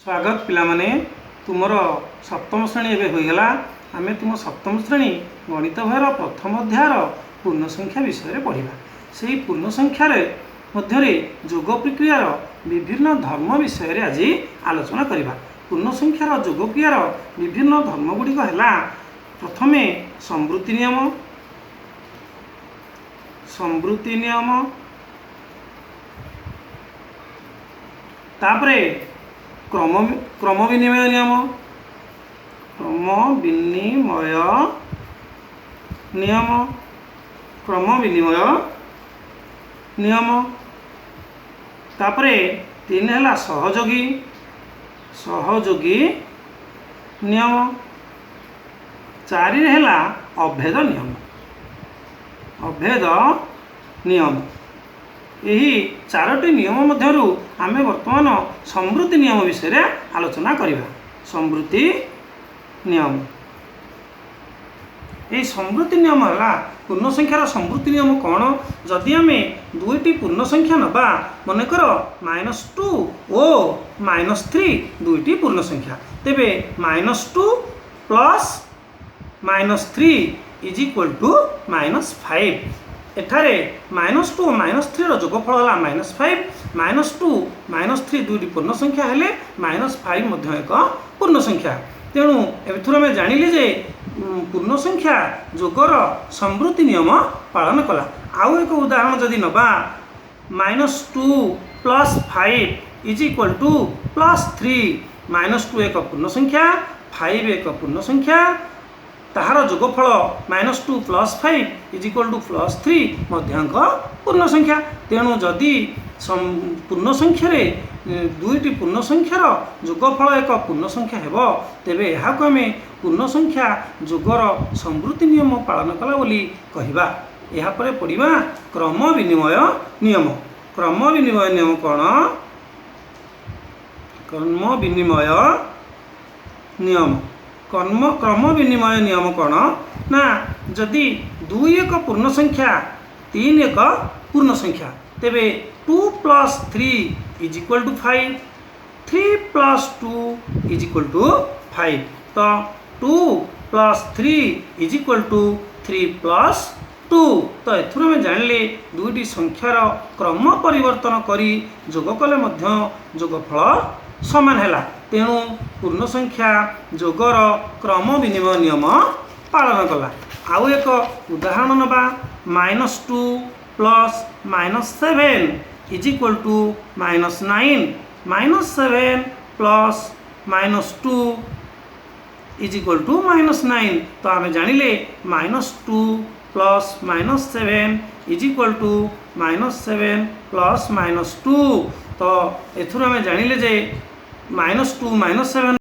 स्वागत पिला माने तुमर सप्तम श्रेणी एवं होईगला आमे तुम सप्तम श्रेणी गणित भार प्रथम अध्यायर पूर्ण संख्या विषय में पढ़ा से पूर्ण संख्यार मध्य जोग प्रक्रियार विभिन्न धर्म विषय में आज आलोचना करवा। पूर्ण संख्यार जोग क्रियार विभिन्न धर्म गुड़िक है प्रथम संवृत्ति नियम तापरे क्रम विनिमय नियम तापरे 3 है सहयोगी नियम 4 है अभेद नियम यही 4टी नियम मध्यरु आमे वर्तमान संवृत्ति नियम विषय रे आलोचना करिबा। संवृत्ति नियम यही संवृत्ति नियम है पूर्ण संख्यार संवृत्ति नियम कौन जदि आमे दुईटी पूर्ण संख्या नबा मनकर -2 और -3 दुईटी पूर्ण संख्या तेबे -2 प्लस -3 इज इक्वल टू -5 एठारे -2 -3 जोगफल है -5 -2 -3 दुईटी पूर्ण संख्या हेले -5 मध्य एक पूर्ण संख्या तेणु एथुर आम जानिले जे पूर्ण संख्या जोगर संवृत्ति नियम पालन कला। आउ एक उदाहरण जदि नबा -2 प्लस 5 इज इक्वल टू +3 -2 एक पूर्ण संख्या 5 एक पूर्ण संख्या ताहार जोगफल -2 प्लस 5 इज इक्वल टू +3 मध्यांक पूर्ण संख्या तेणु जदि पूर्ण संख्यार दुईटी पूर्ण संख्यार जोगफल एक पूर्ण संख्या हेबो तेबे एहाको आमे पूर्ण संख्या जोगर संवृत्ति नियम पालन कला बोली कहिबा। एहा परे पढ़िबा क्रम विनिमय नियम। क्रम विनिमय नियम कौन? क्रम विनिमय नियम क्रम विनिमय नियम कौन ना जदि 2 एक पूर्ण संख्या 3 एक पूर्ण संख्या तेबे 2 plus 3 is equal to 5 3 plus 2 is equal to 5 तो 2 plus 3 is equal to 3 plus 2 तो एथुर में जानले दुईटी संख्यार क्रम परिवर्तन करी जोग कले मध्य जोगफल समान है तेणु पूर्ण संख्या जोगर क्रम विनिमय नियम पालन कला। आउ एक उदाहरण नबा -2 plus -7 is equal to -9 -7 plus -2 is equal to -9 तो आम जानिले -2 plus -7 is equal to -7 plus -2 तो एथुर आम जानिले जे -2 -7